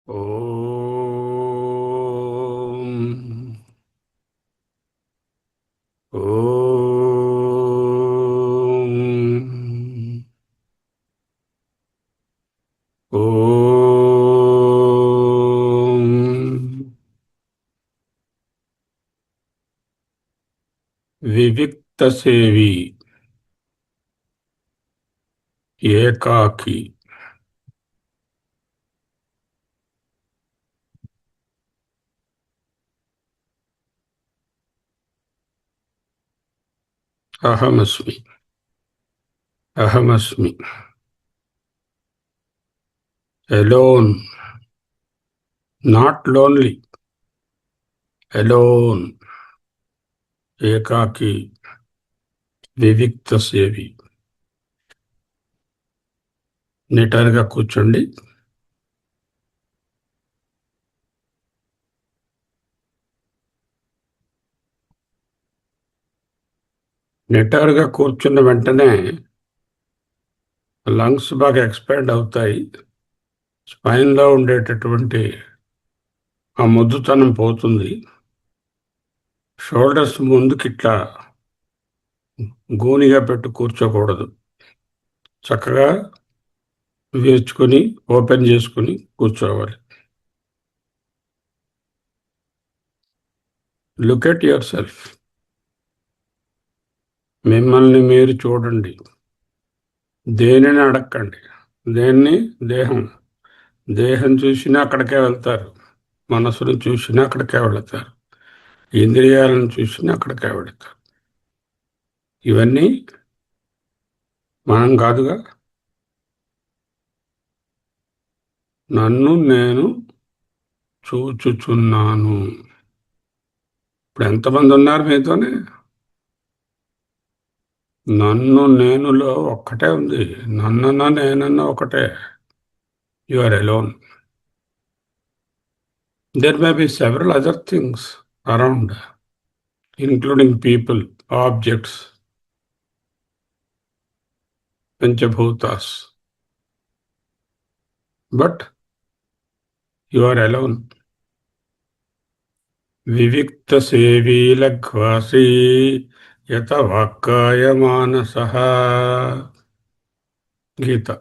ఓం ఓం ఓం వివిక్తసేవి ఏకాకి అహమస్మి అహమస్మి alone, not lonely, alone, ఏకాకి వివిక్తసేవి. నిటారుగా కూర్చోండి. నిటారుగా కూర్చున్న వెంటనే లంగ్స్ బాగా ఎక్స్పాండ్ అవుతాయి. స్పైన్లో ఉండేటటువంటి ఆ మొద్దుతనం పోతుంది. షోల్డర్స్ ముందుకి ఇట్లా గూనిగా పెట్టి కూర్చోకూడదు. చక్కగా వేర్చుకొని ఓపెన్ చేసుకుని కూర్చోవాలి. Look at your self. మిమ్మల్ని మీరు చూడండి. దేనిని అడక్కండి. దేన్ని? దేహం. దేహం చూసినా అక్కడికే వెళ్తారు. మనసును చూసినా అక్కడికే వెళతారు. ఇంద్రియాలను చూసినా అక్కడికే వెళతారు. ఇవన్నీ మనం కాదుగా. నన్ను నేను చూచుచున్నాను. ఇప్పుడు ఎంతమంది ఉన్నారు మీతోనే? నన్ను నేనులో ఒక్కటే ఉంది. నన్నన్నా నేనన్నా ఒకటే. You are alone. There may be several other things around, including people, objects, Panchabhutas. But you are alone. Vivikta sevi laghvasi yata vakkaya manasaha. Gita.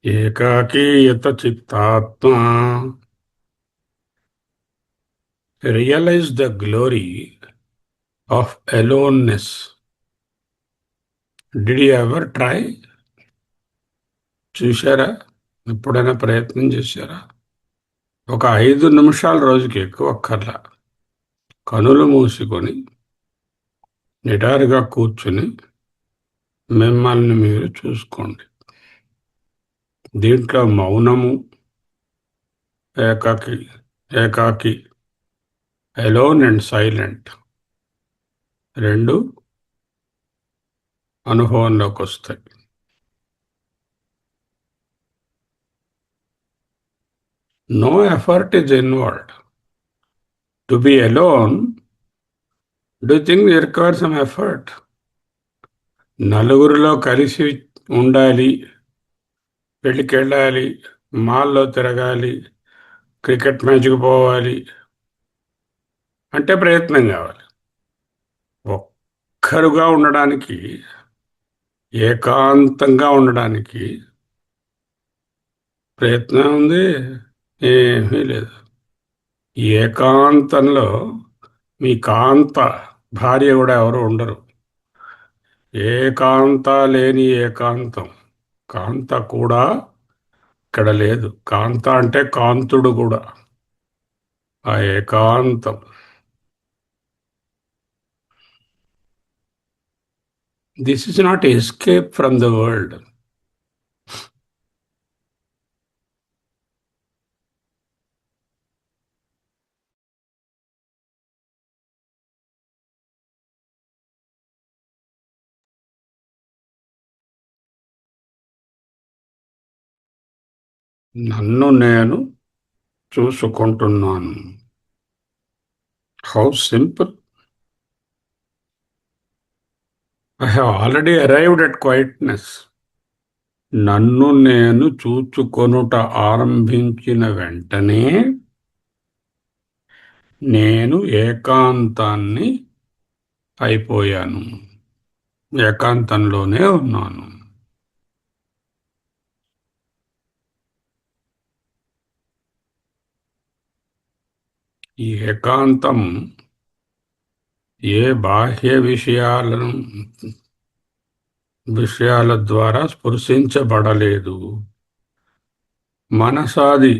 Ekaki yata chittatma. Realize the glory of aloneness. Did you ever try? చూశారా? ఎప్పుడైనా ప్రయత్నం చేశారా? ఒక 5 నిమిషాలు రోజుకి, ఎక్కువ అక్కర్లా. కనులు మూసుకొని నిటారుగా కూర్చుని మిమ్మల్ని మీరు చూసుకోండి. దీంట్లో మౌనము, ఏకాకి ఏకాకి అలోన్ అండ్ సైలెంట్ రెండు అనుభవంలోకి వస్తాయి. No effort is involved. To be alone, do think require some effort? నలుగురిలో కలిసి ఉండాలి, పెళ్ళికి వెళ్ళాలి, మాల్లో తిరగాలి, క్రికెట్ మ్యాచ్కి పోవాలి అంటే ప్రయత్నం కావాలి. ఒక్కరుగా ఉండడానికి, ఏకాంతంగా ఉండడానికి ప్రయత్నం ఉంది? ఏమీ లేదు. ఈ ఏకాంతంలో మీ కాంత భార్య కూడా ఎవరు ఉండరు. ఏకాంత లేని ఏకాంతం. కాంత కూడా ఇక్కడ లేదు. కాంత అంటే కాంతుడు కూడా. ఆ ఏకాంతం. This is not escape from the world. నన్ను నేను చూసుకుంటున్నాను. How simple. I have already arrived at quietness. నన్ను నేను చూచుకొనుట ఆరంభించిన వెంటనే నేను ఏకాంతాన్ని అయిపోయాను. ఏకాంతంలోనే ఉన్నాను. ఈ ఏకాంతం ఏ బాహ్య విషయాల ద్వారా స్పృశించబడలేదు. మనసాది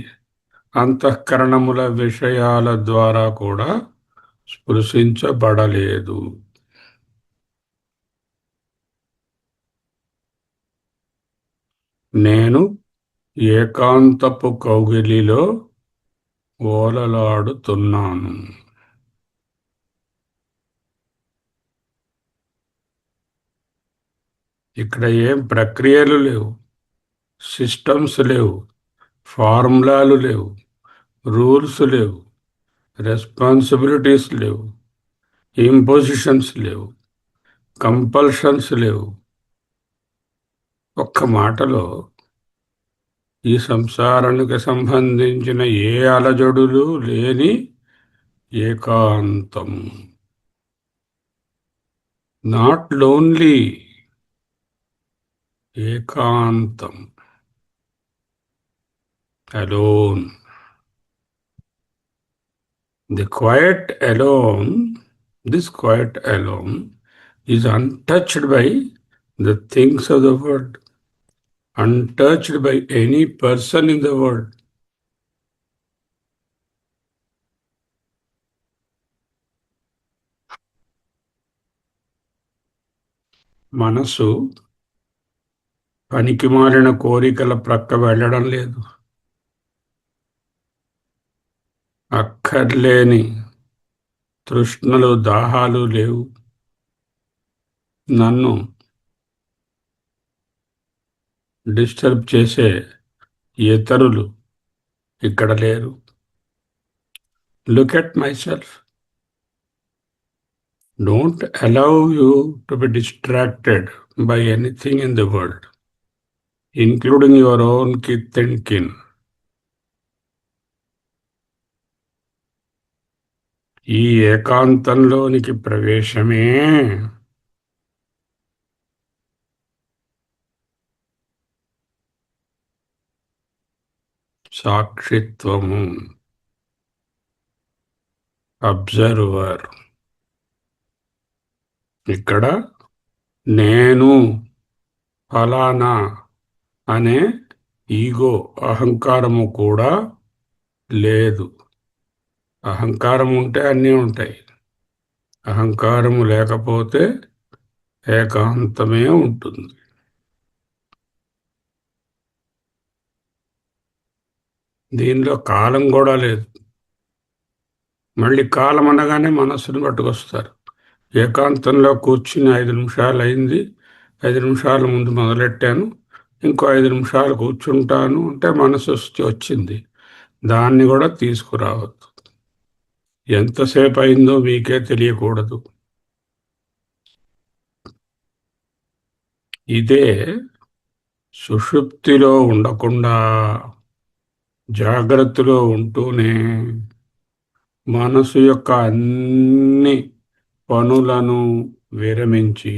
అంతఃకరణముల విషయాల ద్వారా కూడా స్పృశించబడలేదు. నేను ఏకాంతపు కౌగిలిలో ఓలలాడుతున్నాను. ఇక్కడ ఏం ప్రక్రియలు లేవు, సిస్టమ్స్ లేవు, ఫార్ములాలు లేవు, రూల్స్ లేవు, రెస్పాన్సిబిలిటీస్ లేవు, ఇంపోజిషన్స్ లేవు, కంపల్షన్స్ లేవు. ఒక్క మాటలో ఈ సంసారానికి సంబంధించిన ఏ అలజడులు లేని ఏకాంతం. నాట్ లోన్లీ, ఏకాంతం. alone. The quiet alone, this quiet alone is untouched by the things of the world, untouched by any person in the world. మనసు పనికిమాలిన కోరికల ప్రక్క వెళ్ళడం లేదు. అక్కర్లేని తృష్ణలు, దాహాలు లేవు. నన్ను డిస్టర్బ్ చేసే ఇతరులు ఇక్కడ లేరు. Look at my self. Don't allow you to be distracted by anything in the world, including your own kith and kin. ఈ ఏకాంతంలోనికి ప్రవేశమే సాక్షిత్వము, అబ్జర్వర్. ఇక్కడ నేను ఫలానా అనే ఈగో, అహంకారము కూడా లేదు. అహంకారం ఉంటే అన్నీ ఉంటాయి. అహంకారము లేకపోతే ఏకాంతమే ఉంటుంది. దీనిలో కాలం కూడా లేదు. మళ్ళీ కాలం అనగానే మనస్సును పట్టుకొస్తారు. ఏకాంతంలో కూర్చుని 5 నిమిషాలు అయింది, 5 నిమిషాల ముందు మొదలెట్టాను, ఇంకో 5 నిమిషాలు కూర్చుంటాను అంటే మనసు వచ్చింది. దాన్ని కూడా తీసుకురావద్దు. ఎంతసేపు అయిందో మీకే తెలియకూడదు. ఇదే సుషుప్తిలో ఉండకుండా జాగ్రత్తలో ఉంటూనే మనసు యొక్క అన్ని పనులను విరమించి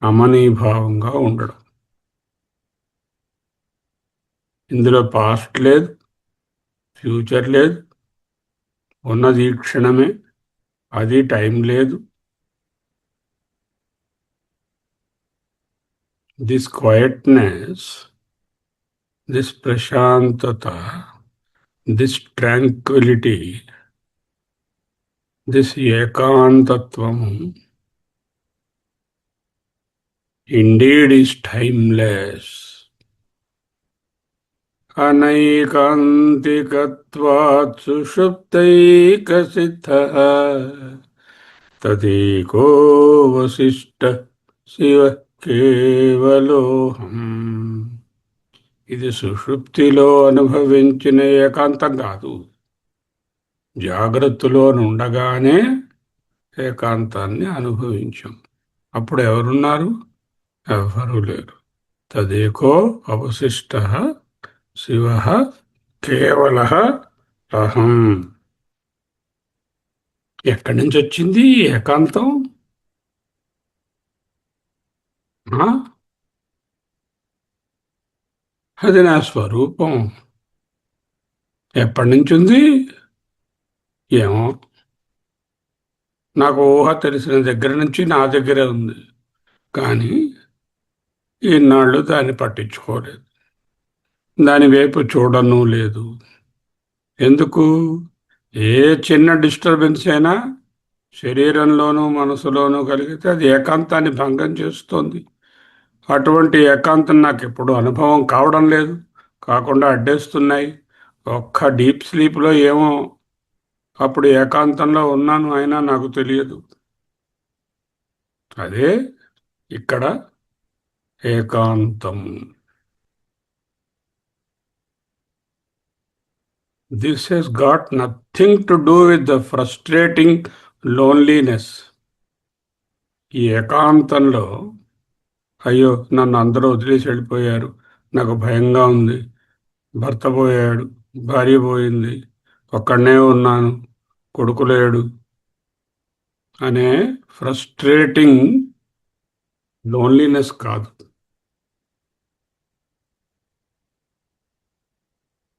అమనీభావంగా ఉండడం. ఇందులో పాస్ట్ లేదు, ఫ్యూచర్ లేదు, ఉన్నది ఈ క్షణమే, అది టైం లేదు. దిస్ క్వైట్నెస్, దిస్ ప్రశాంతత, దిస్ ట్రాంక్విలిటీ, దిస్ ఏకాంతత్వము indeed is timeless. అనైకాంతికత్వాత్ సుషుప్తైకసిద్ధః తదేకో వశిష్ఠః శివః కేవలోహం. ఇది సుషుప్తిలో అనుభవించిన ఏకాంతం కాదు. జాగ్రత్తలో నుండగానే ఏకాంతాన్ని అనుభవించాం. అప్పుడు ఎవరున్నారు? ఎవరు లేరు. తదేకో అవశిష్ట శివ కేవల అహం. ఎక్కడి నుంచి వచ్చింది ఈ ఏకాంతం? ఆ? అది నా స్వరూపం. ఎప్పటి నుంచి ఉంది? ఏమో. నాకు ఊహ తెలిసిన దగ్గర నుంచి నా దగ్గరే ఉంది. కానీ ఈనాళ్ళు దాన్ని పట్టించుకోలేదు. దాని వైపు చూడను లేదు. ఎందుకు? ఏ చిన్న డిస్టర్బెన్స్ అయినా శరీరంలోనూ మనసులోనూ కలిగితే అది ఏకాంతాన్ని భంగం చేస్తుంది. అటువంటి ఏకాంతం నాకు ఎప్పుడు అనుభవం కావడం లేదు. కాకుండా అడ్డేస్తున్నాయి. ఒక్క డీప్ స్లీప్లో ఏమో అప్పుడు ఏకాంతంలో ఉన్నాను, అయినా నాకు తెలియదు. అదే ఇక్కడ ఏకాంతం. This has got nothing to do with the frustrating loneliness. ఈ ఏకాంతంలో అయ్యో నన్ను అందరూ వదిలేసి వెళ్ళిపోయారు, నాకు భయంగా ఉంది, భర్త పోయాడు, భార్య పోయింది, ఒక్కడనే ఉన్నాను, కొడుకు లేడు అనే ఫ్రస్ట్రేటింగ్ లోన్లీనెస్ కాదు.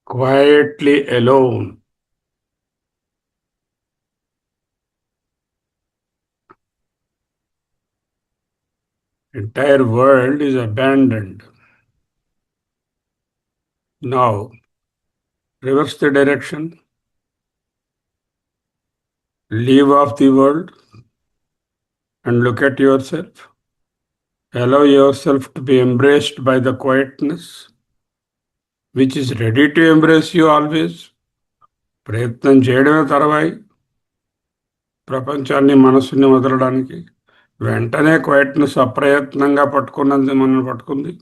Quietly alone. Entire world is abandoned. Now, reverse the direction. Leave off the world and look at yourself. Allow yourself to be embraced by the quietness, which is ready to embrace you always. ప్రయత్నం చేయడమే తర్వాయి ప్రపంచాన్ని మనస్సుని వదలడానికి. వెంటనే quietness అప్రయత్నంగా పట్టుకున్నది మనల్ని పట్టుకుంది.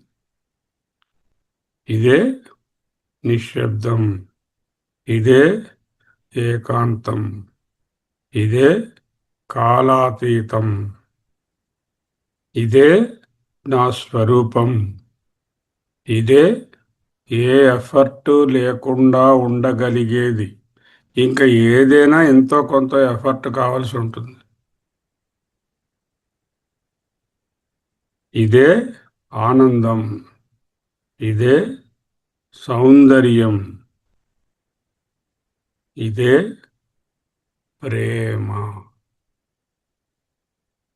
ఇదే నిశ్శబ్దం, ఇదే ఏకాంతం, ఇదే కాలాతీతం, ఇదే నా స్వరూపం, ఇదే ఏ ఎఫర్టు లేకుండా ఉండగలిగేది. ఇంకా ఏదైనా ఎంతో కొంత ఎఫర్ట్ కావాల్సి ఉంటుంది. ఇదే ఆనందం, ఇదే సౌందర్యం, ఇదే ప్రేమ.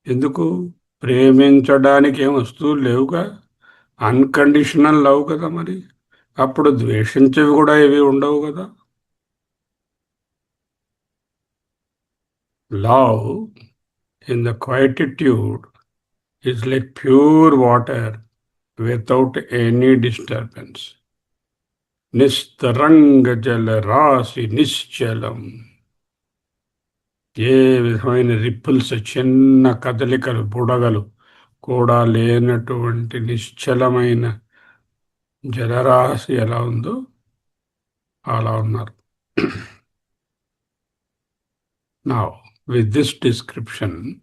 ఎందుకు? ప్రేమించడానికి ఏం వస్తువులు లేవుగా. అన్కండిషనల్ లవ్ కదా మరి. అప్పుడు ద్వేషించేవి కూడా ఏవి ఉండవు కదా. Love in the quietitude is like pure water without any disturbance. నిస్తరంగ జల రాశి నిశ్చలం. ఏ విధమైన రిప్పుల్స్, చిన్న కదలికలు, బుడగలు కూడా లేనటువంటి నిశ్చలమైన జలరాశి ఎలా ఉందో అలా ఉన్నారు. Now, with this description,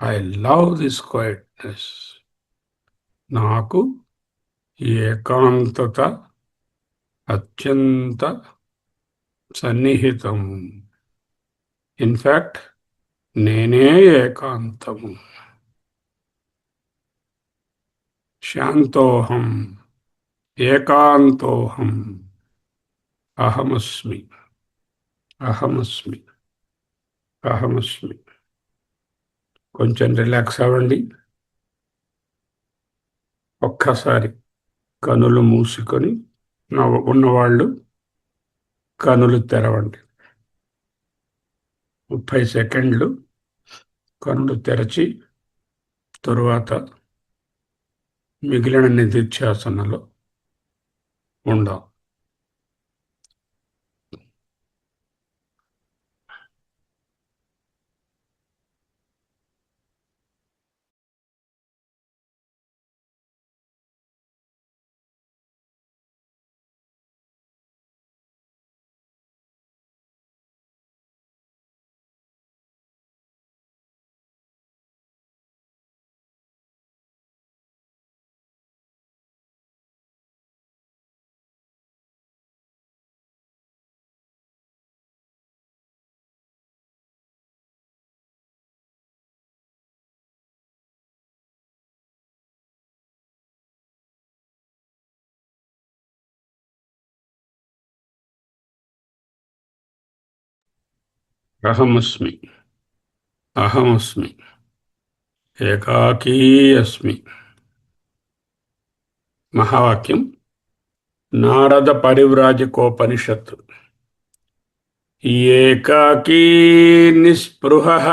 I love this quietness. నాకు ఈ ఏకాంతత అత్యంత సన్నిహితం. ఇన్ఫ్యాక్ట్ నేనే ఏకాంతము. శాంతోహం, ఏకాంతోహం, అహమస్మి, అహమస్మి, అహమస్మి. కొంచెం రిలాక్స్ అవ్వండి. ఒక్కసారి కనులు మూసుకొని ఉన్నవాళ్ళు కనులు తెరవండి. 30 సెకండ్లు కనులు తెరచి తరువాత మిగిలిన నిధిధ్యాసనలో ఉందాం. అహమస్మి, అహమస్మి, ఏకాకీ అస్మి. మహావాక్యం నారద పరివ్రాజకోపనిషత్. ఏకాకీ నిస్పృహః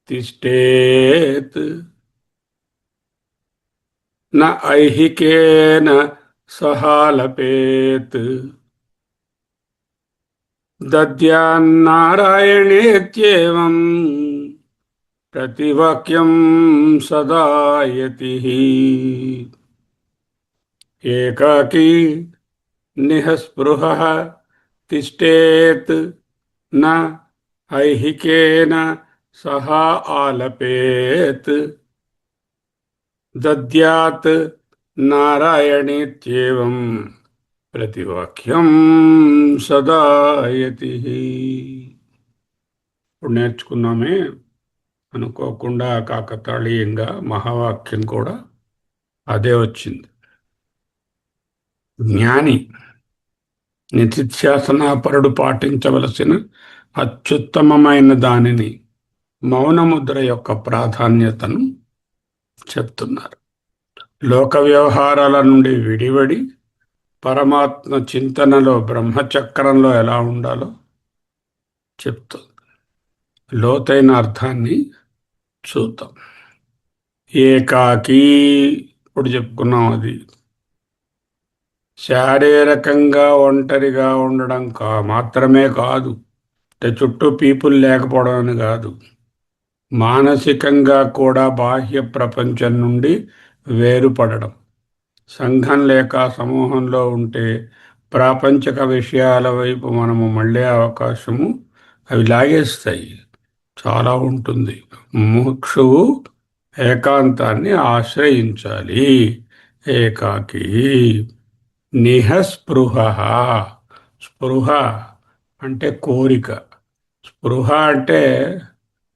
తిష్టేత్ న ఐహికేన సహాలపేత్ దద్యాన్నారాయణేత్యేవం ప్రతివాక్యం సదా యతిః. ఏకాకీ నిఃస్పృహః తిష్టేత్ న ఐహికేన సహ ఆలపేత్ దద్యాత్ నారాయణేత్యేవం ప్రతివాక్యం సదా యతిః. ఇప్పుడు నేర్చుకున్నామే, అనుకోకుండా కాకతాళీయంగా మహావాక్యం కూడా అదే వచ్చింది. జ్ఞాని నిధిధ్యాసనాపరుడు పాటించవలసిన అత్యుత్తమమైన దానిని, మౌనముద్ర యొక్క ప్రాధాన్యతను చెప్తున్నారు. లోక వ్యవహారాల నుండి విడివడి పరమాత్మ చింతనలో, బ్రహ్మచక్రంలో ఎలా ఉండాలో చెప్తుంది. లోతైన అర్థాన్ని చూద్దాం. ఏకాకీ, ఇప్పుడు చెప్పుకున్నాం, అది శారీరకంగా ఒంటరిగా ఉండడం మాత్రమే కాదు, చుట్టూ పీపుల్ లేకపోవడం అని కాదు. మానసికంగా కూడా బాహ్య ప్రపంచం నుండి వేరుపడడం. సంఘం లేక సమూహంలో ఉంటే ప్రాపంచిక విషయాల వైపు మనము మళ్ళే అవకాశము అవి లాగేస్తాయి, చాలా ఉంటుంది. ముముక్షువు ఏకాంతాన్ని ఆశ్రయించాలి. ఏకాకి నిఃస్పృహ. స్పృహ అంటే కోరిక. స్పృహ అంటే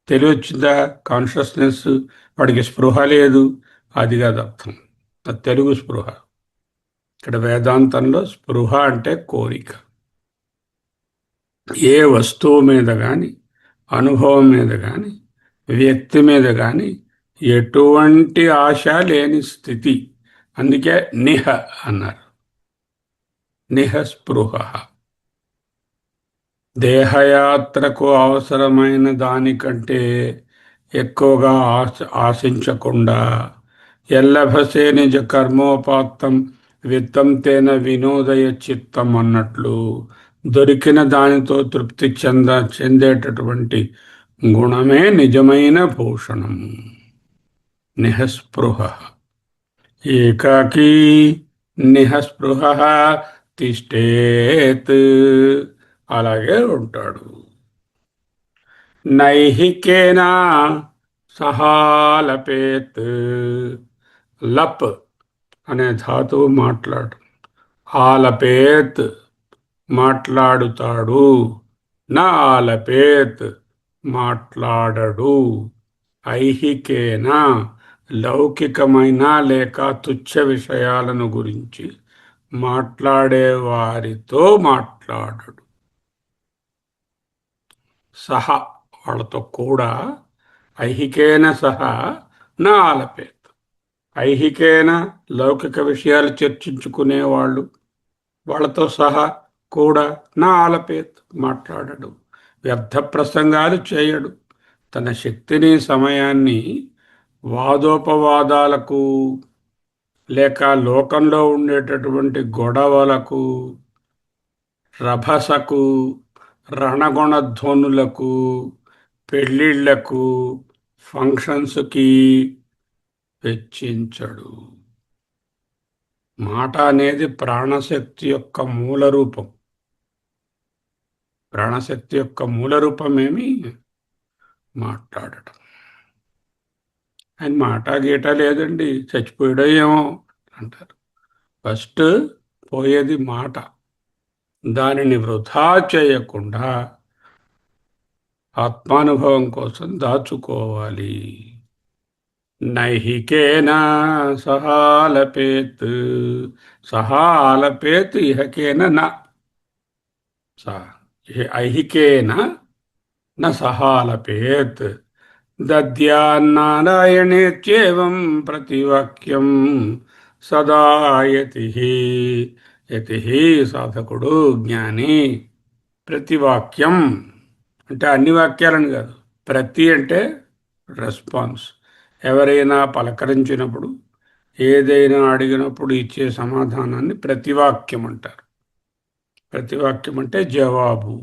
తెలివచ్చిందా, కాన్షియస్నెస్, వాడికి స్పృహ లేదు, అది కాదు అర్థం. అది తెలుగు స్పృహ. ఇక్కడ వేదాంతంలో స్పృహ అంటే కోరిక. ఏ వస్తువు మీద కానీ, అనుభవం మీద కానీ, వ్యక్తి మీద కానీ ఎటువంటి ఆశ లేని స్థితి. అందుకే నిహ అన్నారు. నిఃస్పృహ. దేహయాత్రకు అవసరమైన దానికంటే ఎక్కువగా ఆశించకుండా, ఎల్లభసే నిజ కర్మోపాత్తం విత్తం తేన వినోదయ చిత్తం అన్నట్లు దొరికిన దానితో తృప్తి చెందేటటువంటి గుణమే నిజమైన భూషణం. నిఃస్పృహ. ఏకాకీ నిఃస్పృహ తిష్టేత్, అలాగే ఉంటాడు. నైహికేనా సహాలపేత్. లప్ అనే ధాతువు మాట్లాడు. ఆలపేత్ మాట్లాడుతాడు. నా ఆలపేత్ మాట్లాడడు. ఐహికేన లౌకికమైన లేక తుచ్చ విషయాలను గురించి మాట్లాడేవారితో మాట్లాడడు. సహ వాళ్ళతో కూడా. ఐహికేన సహా నా ఆలపేత్. ఐహికేన లౌకిక విషయాలు చర్చించుకునేవాళ్ళు, వాళ్ళతో సహా కూడా నా ఆలపేత్ మాట్లాడడు. వ్యర్థ ప్రసంగాలు చేయడు. తన శక్తిని, సమయాన్ని వాదోపవాదాలకు లేక లోకంలో ఉండేటటువంటి గొడవలకు, రభసకు, రణగుణధ్వనులకు, పెళ్ళిళ్లకు, ఫంక్షన్స్కి వెచ్చించడు. మాట అనేది ప్రాణశక్తి యొక్క మూల రూపం. ప్రాణశక్తి యొక్క మూల రూపమేమి మాట్లాడటం. ఆయన మాట గీట లేదండి, చచ్చిపోయాడో ఏమో అంటారు. ఫస్ట్ పోయేది మాట. దానిని వృధా చేయకుండా ఆత్మానుభవం కోసం దాచుకోవాలి. నైహికేనా సహాలపేత్. సహాలపేత్ ఇహకేన నా. ఐహికేన న సహాలపేత్ దద్యాన్నారాయణేత్యేవం ప్రతివాక్యం సదా యతిః. యతిః సాధకుడు జ్ఞాని. ప్రతివాక్యం అంటే అన్ని వాక్యాలను కాదు. ప్రతి అంటే రెస్పాన్స్. ఎవరైనా పలకరించినప్పుడు, ఏదైనా అడిగినప్పుడు ఇచ్చే సమాధానాన్ని ప్రతివాక్యం అంటారు. ప్రతివాక్యం అంటే జవాబు.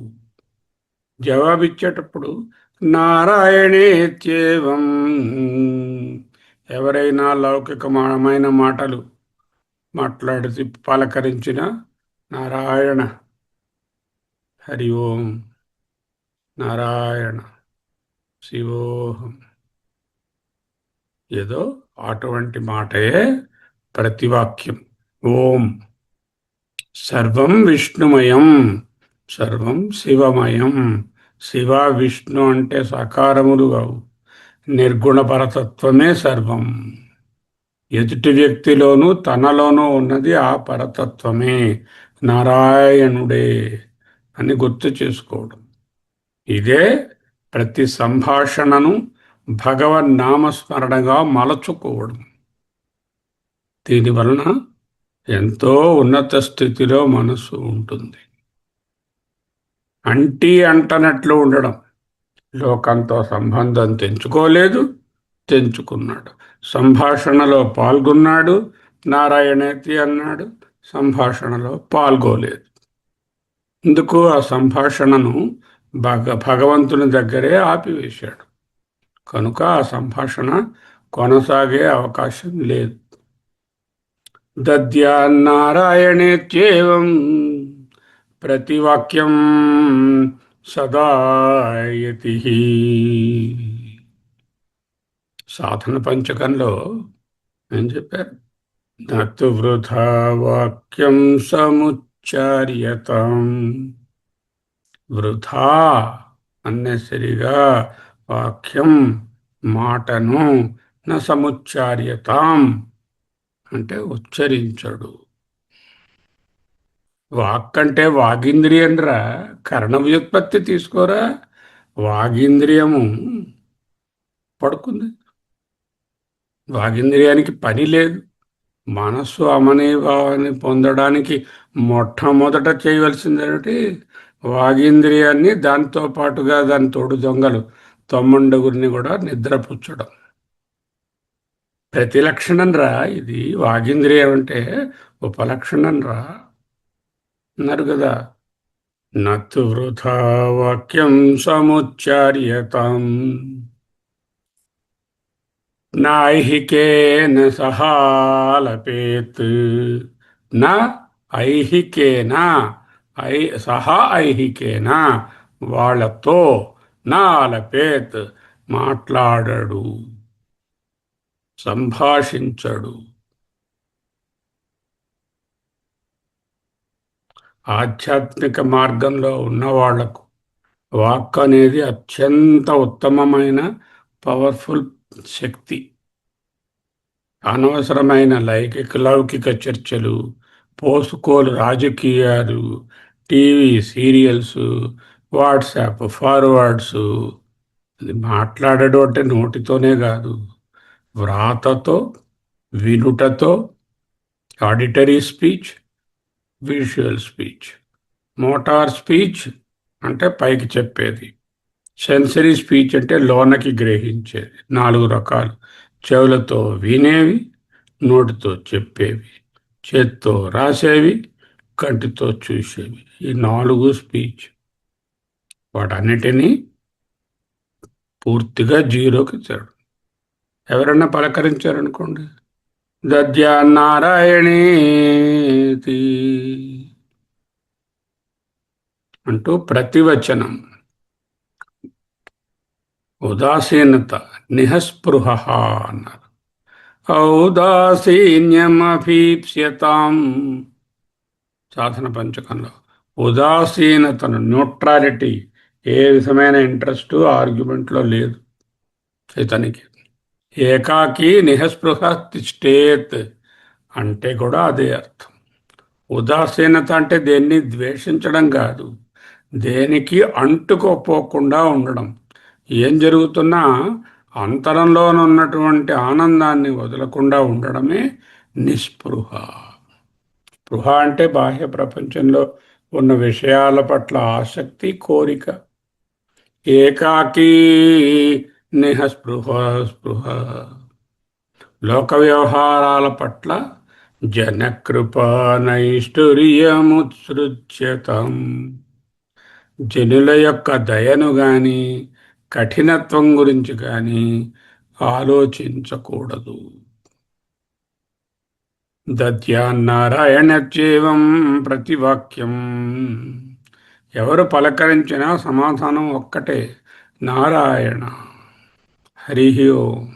జవాబిచ్చేటప్పుడు నారాయణేత్యేవం, ఎవరైనా లౌకికమైన మాటలు మాట్లాడితే పలకరించిన నారాయణ, హరి ఓం, నారాయణ, శివోహం, ఏదో అటువంటి మాటే ప్రతివాక్యం. ఓం సర్వం విష్ణుమయం, సర్వం శివమయం. శివ విష్ణు అంటే సాకారములు కావు, నిర్గుణ పరతత్వమే సర్వం. ఎదుటి వ్యక్తిలోనూ తనలోనూ ఉన్నది ఆ పరతత్వమే, నారాయణుడే అని గుర్తు చేసుకోవడం. ఇదే ప్రతి సంభాషణను భగవన్నామస్మరణగా మలచుకోవడం. దీనివలన ఎంతో ఉన్నత స్థితిలో మనసు ఉంటుంది. అంటీ అంటనట్లు ఉండడం. లోకంతో సంబంధం తెంచుకోలేదు, తెంచుకున్నాడు. సంభాషణలో పాల్గొన్నాడు, నారాయణేతి అన్నాడు, సంభాషణలో పాల్గొలేదు. ఇందుకు ఆ సంభాషణను భగవంతుని దగ్గరే ఆపివేశాడు. కనుక ఆ సంభాషణ కొనసాగే అవకాశం లేదు. దద్యాన్నారాయణేత్యేవం ప్రతివాక్యం సదా యతిః. సాధన పంచకంలో ఏం చెప్పారు? నతు వృథా వాక్యం సముచ్చార్యతాం. వృథా అన్నెసరిగా వాక్యం మాటను న సముచ్చార్యతాం అంటే ఉచ్చరించడు. వాక్ అంటే వాగింద్రియంరా, కరణ వ్యుత్పత్తి తీసుకోరా. వాగింద్రియము పడుకుంది, వాగింద్రియానికి పని లేదు. మనస్సు అమనీభావాన్ని పొందడానికి మొట్టమొదట చేయవలసింది వాగింద్రియాన్ని, దాంతో పాటుగా దాని తోడు దొంగలు 9 కూడా నిద్రపుచ్చడం. ప్రతిలక్షణం రా ఇది. వాగింద్రియం అంటే ఉపలక్షణం రా అన్నారు కదా. నతు వృథా వాక్యం సముచ్చార్యతాం నైహికేన సహాలపేత్. న ఐహికేన, సహా ఐహికేన వాళ్ళతో, నా ఆలపేత్ మాట్లాడడు, సంభాషించడు. ఆధ్యాత్మిక మార్గంలో ఉన్నవాళ్లకు వాక్ అనేది అత్యంత ఉత్తమమైన పవర్ఫుల్ శక్తి. అనవసరమైన లౌకిక చర్చలు, పోసుకోలు రాజకీయాలు, టీవీ సీరియల్స్, వాట్సాప్ ఫార్వర్డ్స్, ఇది మాట్లాడడం అంటే నోటితోనే కాదు, వ్రాతతో, వినుటతో, auditory speech, visual speech. Motor speech అంటే పైకి చెప్పేది. సెన్సరీ స్పీచ్ అంటే లోనకి గ్రహించేది. 4 రకాలు: చెవులతో వినేవి, నోటితో చెప్పేవి, చేత్తో రాసేవి, కంటితో చూసేవి. ఈ 4 స్పీచ్. వాటన్నిటినీ పూర్తిగా జీరోకి తేడు. ఎవరన్నా పలకరించారనుకోండి, దద్యాన్నారాయణేతి అంటూ ప్రతివచనం. ఉదాసీనత, నిహస్పృహ అన్నారు. ఔదాసీన్యమభీప్స్యతాం. సాధన పంచకంలో ఉదాసీనతను, న్యూట్రాలిటీ, ఏ విధమైన ఇంట్రెస్ట్ ఆర్గ్యుమెంట్లో లేదు ఇతనికి. ఏకాకి నిహస్పృహ తిష్టేత్ అంటే కూడా అదే అర్థం. ఉదాసీనత అంటే దేన్ని ద్వేషించడం కాదు, దేనికి అంటుకోపోకుండా ఉండడం. ఏం జరుగుతున్నా అంతరంలోనున్నటువంటి ఆనందాన్ని వదలకుండా ఉండడమే నిస్పృహ. స్పృహ అంటే బాహ్య ప్రపంచంలో ఉన్న విషయాల పట్ల ఆసక్తి, కోరిక. ఏకాకీ నిహస్పృహ స్పృహ. లోక వ్యవహారాల పట్ల జనకృపానైష్ఠుర్యముత్సృజ్యతం. జనుల యొక్క దయను గాని కఠినత్వం గురించి కానీ ఆలోచించకూడదు. దద్యాన్నారాయణత్యేవం ప్రతివాక్యం. ఎవరు పలకరించినా సమాధానం ఒక్కటే, నారాయణ, హరి ఓం,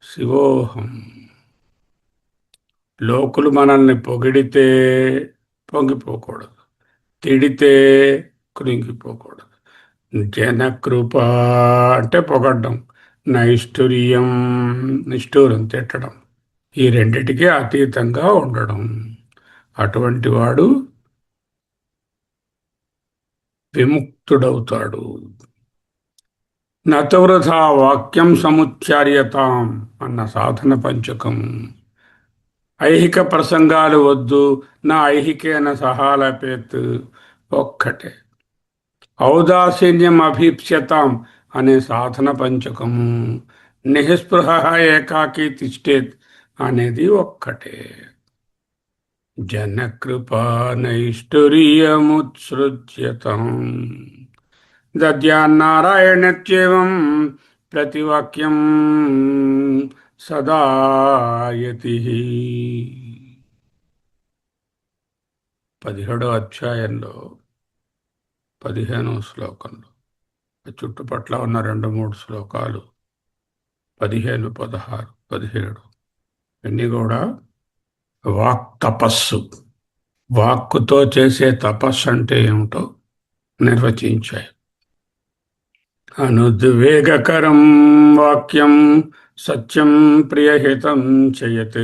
శివోహం. లోకులు మనల్ని పొగిడితే పొంగిపోకూడదు, తిడితే కృంగిపోకూడదు. జనకృప అంటే పొగడ్డం, నైష్ఠుర్యం నిష్ఠూరం, తిట్టడం, ఈ రెండిటికి అతీతంగా ఉండడం. అటువంటి వాడు విముక్తుడవుతాడు. నతవృథా వాక్యం సముచ్చార్యతాం అన్న సాధన పంచకం. ఐహిక ప్రసంగాలు వద్దు, నా ఐహికేన సహాలపేత్ ఒక్కటే. ఔదాసీన్యం అభీప్స్యతాం అనే సాధన పంచకము. నిస్పృహ ఏకాకీ తిష్టేత్ అనేది ఒక్కటే. జనకృపానైష్ఠుర్యముత్సృజ్యతం. దద్యాన్నారాయణత్యేవం ప్రతివాక్యం సదాయతి. 17వ అధ్యాయంలో 15వ శ్లోకంలో చుట్టుపట్ల ఉన్న 2-3 శ్లోకాలు 15, 16, 17 ఇవన్నీ కూడా వాక్ తపస్సు. వాక్కుతో చేసే తపస్సు అంటే ఏమిటో నిర్వచించాయి. అనుద్వేగకరం వాక్యం సత్యం ప్రియహితం చయత్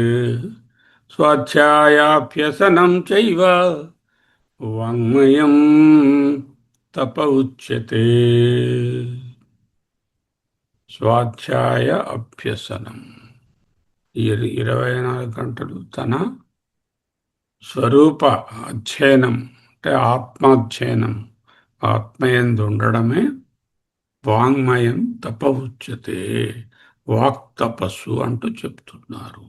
స్వాధ్యాయాభ్యసనం చైవ వాంగ్మయం తప ఉచ్యతే. స్వాధ్యాయ అభ్యసనం, 24 గంటలు తన స్వరూప అధ్యయనం అంటే ఆత్మాధ్యయనం, ఆత్మయందు ఉండడమే వాంగ్మయం తప ఉచ్యతే, వాక్ తపస్సు అంటూ చెప్తున్నారు.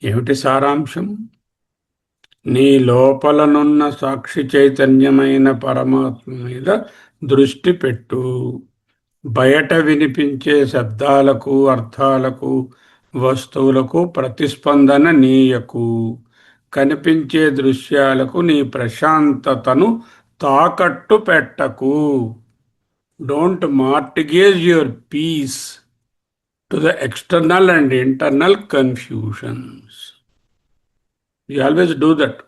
ఏమిటి సారాంశం? నీ లోపలనున్న సాక్షి చైతన్యమైన పరమాత్మ మీద దృష్టి పెట్టు. బయట వినిపించే శబ్దాలకు, అర్థాలకు, వస్తువులకు ప్రతిస్పందన నీయకు. కనిపించే దృశ్యాలకు నీ ప్రశాంతతను తాకట్టు పెట్టకు. Don't mortgage your peace to the external and internal confusions. You always do that.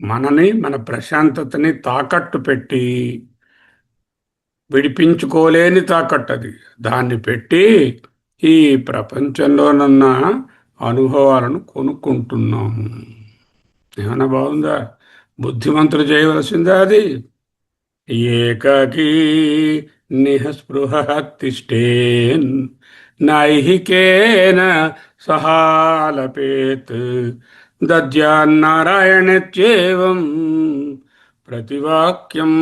మన ప్రశాంతతని తాకట్టు పెట్టి, విడిపించుకోలేని తాకట్టది, దాన్ని పెట్టి ఈ ప్రపంచంలోనున్న అనుభవాలను కొనుక్కుంటున్నాము. ఏమైనా బాగుందా? బుద్ధిమంతులు చేయవలసిందా అది? ఏకాకీ నిస్పృహ తిష్టేన్ నైహికేన సహాలపేత్ దద్యాన్నారాయణత్యేవం ప్రతివాక్యం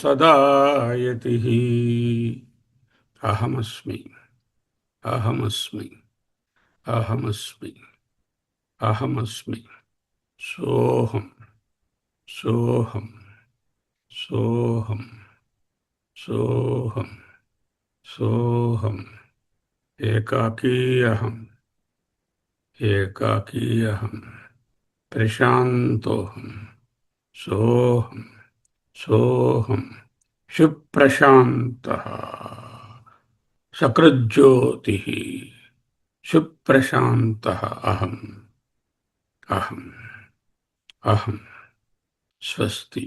సదాయతి. అహమస్మి, అహమస్మి, అహమస్మి, అహమస్మి, సోహం, సోహం, సోహం, సోహం, సోహం. ఏకాకీ అహం, ఏకాకీ అహం, ప్రశాంతోహం, సోహం, సోహం, సుప్రశాంతః, సకృజ్యోతిః, సుప్రశాంతః అహం, అహం, అహం. స్వస్తి.